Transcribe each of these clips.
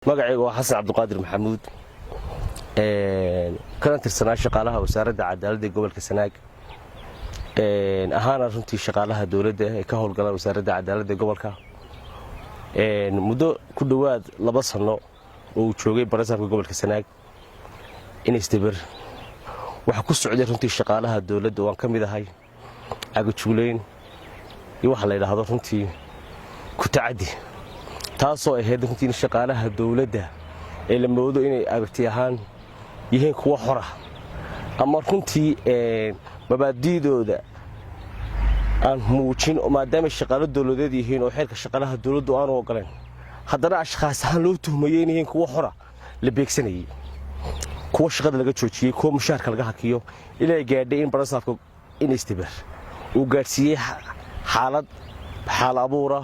magacaygu waa xasan cabdiqaadir maxamuud kana tirsanaa shaqaalaha wasaaradda cadaaladda ee gobolka Sanaag ahaana runtii shaqaalaha dawladda ee ka howlgala wasaaradda cadaaladda ee gobolka muddo ku dhawaad 2 sano oo uu joogay barasaabka gobolka Sanaag in isdabar waxa ku socday runtii shaqaalaha dawladda oo aan ka mid ahay agajuuleen iyo waxa la yiraahdo runtii ku tacadi taasoo ahayd runtii shaqaalaha dawladda ee la moodo inay aragti ahaan yihiin kuwa xor ah ama runtii mabaadiidooda aan muujin maadaama shaqaalaha dawladeed yihiin oo xeerka shaqaalaha dawladdu aan ogolaan haddana ashxaas ahaan loo tuhmayay inay kuwa xor ah la beegsanayay kuwa shaqada laga joojiyay kuwa mushaharka laga hakiyo ilaa gaadhay in barasaabka in istibar uu gaarsiiyay xaalad abuura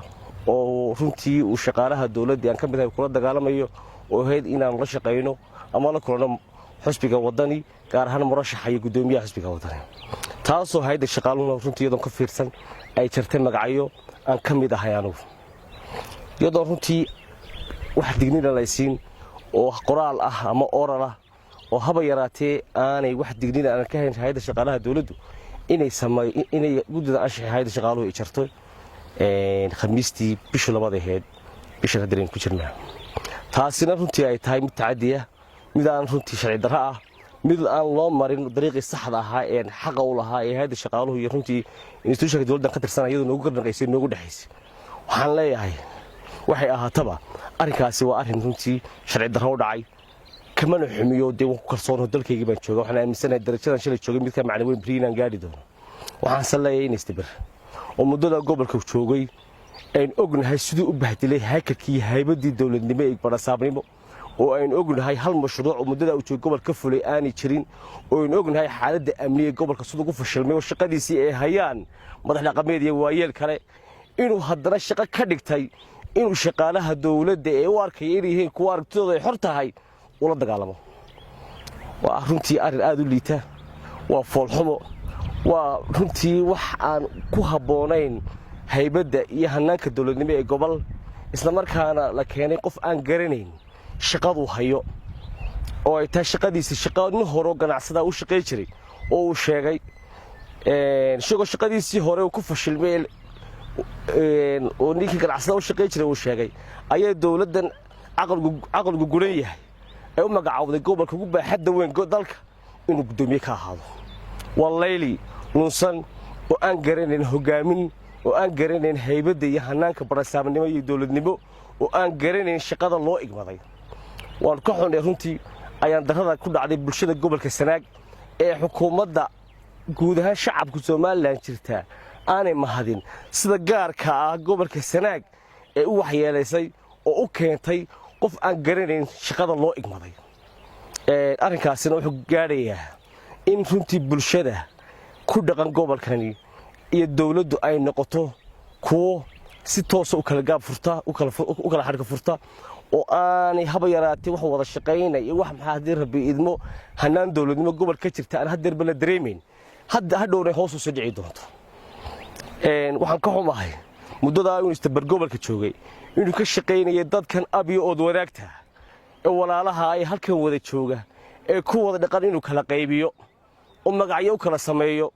oo runtii uu shaqaalaha dawladda aan ka mid ahay kula dagaalamayo oo ahayd inaan la shaqeyno ama la kulano xisbiga wadani gaar ahaan murashaxa iyo gudoomiyaha xisbiga wadani taasoo hay'adda shaqaaluhu runtii iyadoo ka fiirsan ay jirtay magacyo aan ka mid ahay anigu iyadoo runtii wax digniin la siin oo qoraal ah ama oral ah oo haba yaraatee aanay wax digniin aan ka hayn hay'adda shaqaalaha dawladdu inay gudida anshaxa hay'adda shaqaaluhu ay jirto khamiistii bisha labaad ahayd bisha haddeen ku jirnaa taasina runtii ay tahay mid tacadiya mid aan runtii sharci darro ah mid aan loo marin dariiqii saxda ah ee xaq u lahaa ee hay'adda shaqaaluhu iyo runtii institutionka dawladda ka tirsan iyadoo noogu garnaqaysay noogu dhaxaysay waxaan leeyahay waxay ahaataba arrinkaasi waa arrin runtii sharci darro u dhacay kamana xumiyo dee ku kalsoon dalkayga baan joogaa waxaan aaminsanahay darajadan shalay joogay mid ka macna weyn bariinaan gaari doono waxaan salleeyay in isdabar oo muddada gobolka joogay aan ognahay sidoo u bahdilay haakarkii haybadii dawladnimo ee barasaabnimo oo aan ognahay hal mashruuc muddada uu joogay gobolka fulay aanay jirin oo aan ognahay xaaladda amniga gobolka sidoo ugu fashilmay oo shaqadiisii ay hayaan madax dhaqameed iyo waayeel kale inuu haddana shaqo ka dhigtay inuu shaqaalaha dawladda ee u arkay inay yihiin kuwa aragtidooda ay xor tahay ula dagaalamo waa runtii arrin aad u liita waa foolxumo waa runtii wax aan ku habboonayn haybadda iyo hanaanka dawladnimo ee gobol isla markaana la keenay qof aan garanayn shaqadu hayo oo ay tahay shaqadiisa shaqadii hore ganacsada u shaqeey jiray oo uu sheegay shaqadiisii hore uu ku fashilmay oo ninkii ganacsada u shaqeey jiray uu sheegay ayay dawladdan aqalgu guran yahay ay u magacaawday gobolka ugu baaxadda weyn dalka inuu gudoomiye ka ahaado wallayli nuusan oo aan garanayn hogaamin oo aan garanayn haybadda iyo hanaanka barasaabnimo iyo dawladnimo oo aan garanayn shaqada loo igmaday waan ka xunay runtii ayaan darrada ku dhacday bulshada gobolka Sanaag ee xukuumadda guud ahaan shacabka Soomaaliland jirta aanay mahadin sida gaarka ah gobolka Sanaag ee u waxyeelaysay oo u keentay qof aan garanayn shaqada loo igmaday arrinkaasina wuxuu gaadhayaa in runtii bulshada ku dhaqan gobolkani iyo dawladdu ay noqoto kuwo si toos ah u kala gaab furta u kala xarka furta oo aanay haba yaraatee wax wada shaqeynay wax maxaa rabbi idmo hanaan dawladnimo gobolka jirta aan hadeer bala dareemeyn hadhowna hoos u soo dhici doonto waxaan ka xumahay muddada uu istabar gobolka joogay inuu ka shaqeynayay dadkan abiyo oo wadaagta ee walaalaha ay halkan wada jooga ee ku wada dhaqan inuu kala qaybiyo oo magacyo u kala sameeyo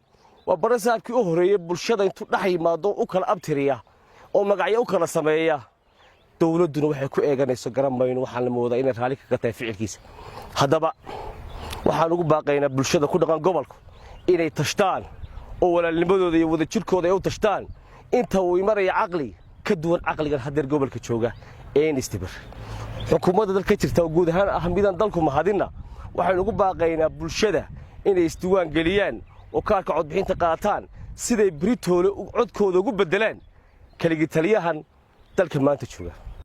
waa barasaabkii u horeeyay bulshada intuu dhax yimaado u kala abtiriya oo magacyo u kala sameeya dawladduna waxay ku eeganayso garanmayno waxaan la moodaa inay raali ka gatay ficilkiisa haddaba waxaan ugu baaqaynaa bulshada ku dhaqan gobolka inay tashtaan oo walaalnimadooda iyo wada jirkooda ay u tashtaan inta uu imaraya caqli ka duwan caqligan hadeer gobolka jooga ee istibar xukuumadda dalka jirta oo guud ahaan ahmiyaddan dalku mahadina waxaan ugu baaqaynaa bulshada inay isdiiwaan geliyaan oo kaarka codbixinta qaataan siday Britoole codkooda ugu bedelaan kaligi taliyahan dalka maanta jooga